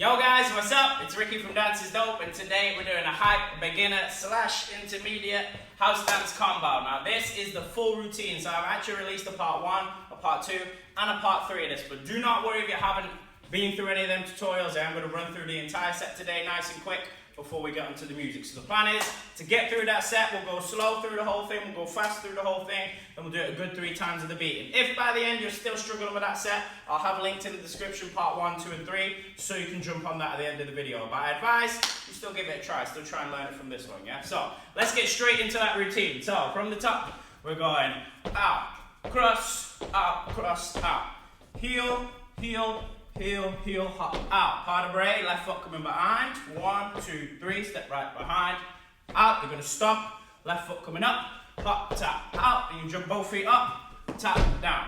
Yo guys, what's up? It's Ricky from Dance is Dope, and today we're doing a hype beginner / intermediate house dance combo. Now this is the full routine, so I've actually released a part 1, a part 2, and a part 3 of this, but do not worry if you haven't been through any of them tutorials. I'm going to run through the entire set today nice and quick before we get onto the music. So the plan is to get through that set. We'll go slow through the whole thing, we'll go fast through the whole thing, and we'll do it a good 3 times of the beat. And if by the end you're still struggling with that set, I'll have linked in the description part 1, 2 and 3 so you can jump on that at the end of the video. But I advise you still give it a try, still try and learn it from this one, yeah? So let's get straight into that routine. So from the top, we're going out, cross, out, heel, heel, heel, heel, hop, out. Part of BOUREE, left foot coming behind. 1, 2, 3, step right behind. Out, you're gonna stomp, left foot coming up, hop, tap, out. And you jump both feet up, tap, down.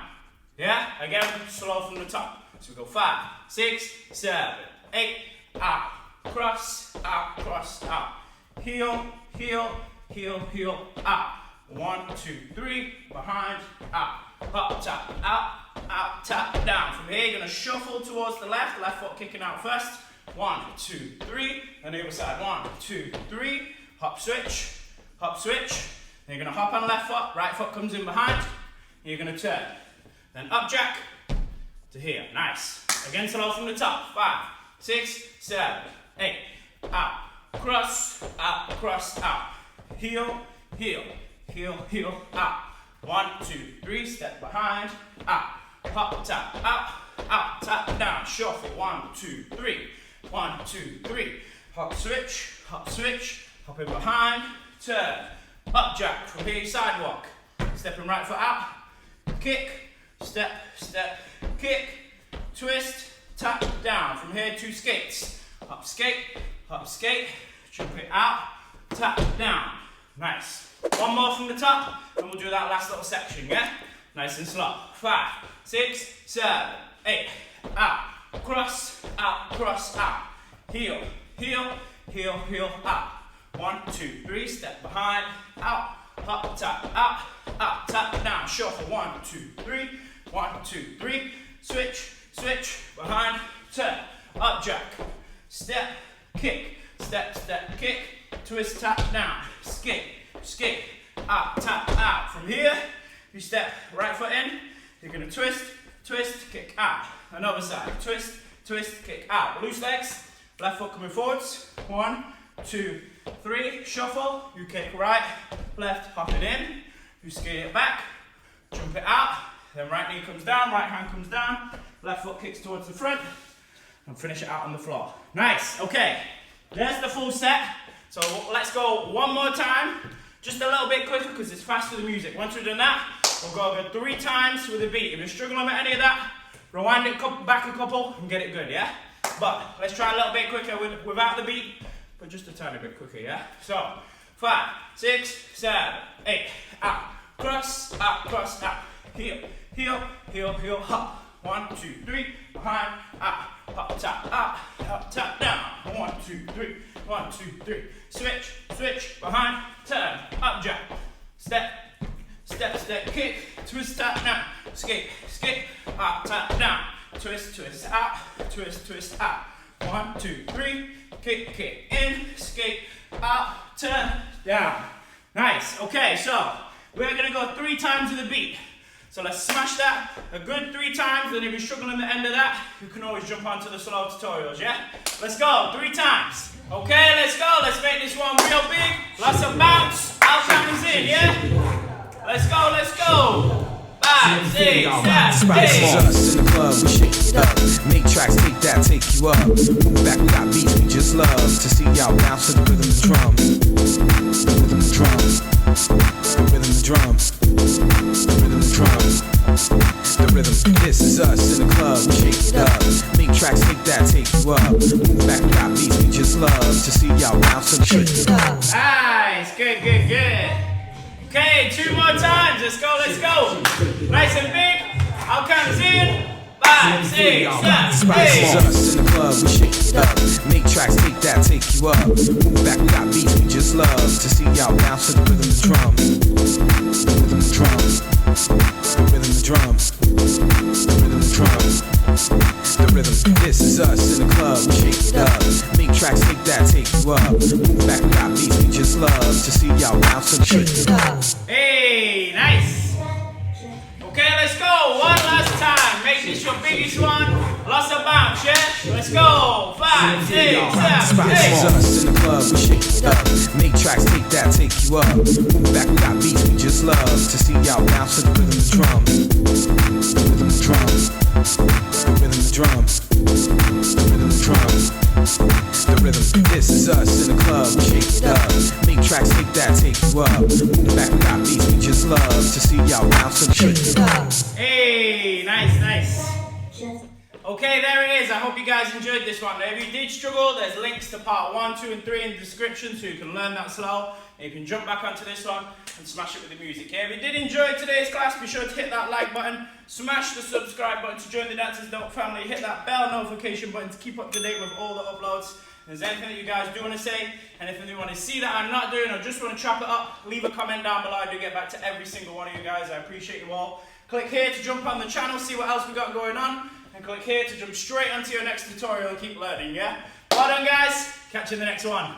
Yeah? Again, slow from the top. So we go 5, 6, 7, 8, out, cross, out. Heel, heel, heel, heel, out. 1, 2, 3, behind, out. Hop, tap, out, tap, down. From here, you're going to shuffle towards the left foot kicking out first. 1, 2, 3, and the other side. 1, 2, 3, hop, switch. Then you're going to hop on left foot, right foot comes in behind. You're going to turn. Then up jack to here. Nice. Again, slow from the top. 5, 6, 7, 8, out. Cross, out. Heel, heel, heel, heel, out. 1, 2, 3, step behind, out, hop, tap, out, tap, down, shuffle, 1, 2, 3, 1, 2, 3, hop, switch, hop in behind, turn, up jack, from here, sidewalk, stepping right foot out, kick, step, kick, twist, tap, down, from here, 2 skates, hop, skate, jump it out, tap, down, nice. One more from the top, and we'll do that last little section, yeah? Nice and slow. 5, 6, 7, 8, out. Cross, out. Heel, heel, heel, heel, out. 1, 2, 3, step behind, out. Hop, tap, out, tap, down. Shuffle, 1, 2, 3, 1, 2, 3. Switch, behind, turn. Up jack, step, kick, kick, twist, tap, down, skate, out, tap, out. From here, you step right foot in, you're gonna twist, kick out. Another side, twist, kick out. Loose legs, left foot coming forwards. 1, 2, 3, shuffle, you kick right, left, hop it in, you skate it back, jump it out, then right knee comes down, right hand comes down, left foot kicks towards the front, and finish it out on the floor. Nice, okay, there's the full set. So let's go one more time, just a little bit quicker because it's fast with the music. Once we've done that, we'll go over 3 times with the beat. If you're struggling with any of that, rewind it back a couple and get it good, yeah? But let's try a little bit quicker without the beat, but just a tiny bit quicker, yeah? So 5, 6, 7, 8, out. Cross, out. Heel, heel, heel, heel, hop. 1, 2, 3, behind, out. Hop, tap, out, hop, tap, down. 1, 2, 3, 1, 2, 3. Switch, behind, turn, up jack. Step, kick, twist, tap, down. Skate, up, tap, down. Twist, out, twist, out. 1, 2, 3, kick, in, skate, out, turn, down. Nice, okay, so we're gonna go 3 times with the beat. So let's smash that a good 3 times, and if you're struggling at the end of that, you can always jump onto the slow tutorials, yeah? Let's go, 3 times. Okay, let's go, let's make this one real big. Lots of bounce, out comes in, yeah? Let's go. 5, 6, 7, 8. It's us in the club, we shake it up. Make tracks, take that, take you up. Move back, we got beats, we just love to see y'all bounce to the rhythm of the drums. The rhythm of the drums. The rhythm of the drums. The rhythm of the drums. The rhythm. This is us in the club, we shake it up. Make tracks, take that, take you up. Move back, we got beats, we just love to see y'all bounce to the rhythm. Nice, good. Okay, 2 more times, let's go. Nice and big, out comes in. 5, 6, 7, 8. This is us in the club, we shake it up. Make tracks, take that, take you up. Move back, we got beats, we just love to see y'all bounce to the rhythm of the drums. The rhythm of the drums. The rhythm of the drums. The rhythm of the drums. The rhythm. This is us in the club, we shake it you up. Move back, we got beats we just love to see y'all bounce and shake it up. Hey, nice. Okay, let's go. One last time. Make this your biggest one. Lots of bounce, yeah? Let's go. 5, 6, 7, 8. It's us in the club, we shake it up. Make tracks, take that, take you up. Move back, we got beats we just love to see y'all bounce to the rhythm of drums. The rhythm of drums. The rhythm of drums. The rhythm of drums. The rhythm. This is us in the club, we shake it up. Make tracks, take that, take you up. Move back, we got beats we just love to see y'all bounce and shake it up. Hey, nice, nice. Okay, there it is. I hope you guys enjoyed this one. If you did struggle, there's links to part 1, 2, and 3 in the description so you can learn that slow. And you can jump back onto this one and smash it with the music. Okay? If you did enjoy today's class, be sure to hit that like button, smash the subscribe button to join the Dancers Don't family, hit that bell notification button to keep up to date with all the uploads. If there's anything that you guys do want to say, anything you want to see that I'm not doing, or just want to chop it up, leave a comment down below. I do get back to every single one of you guys. I appreciate you all. Click here to jump on the channel, see what else we got going on. And click here to jump straight onto your next tutorial and keep learning, yeah? Well done, guys. Catch you in the next one.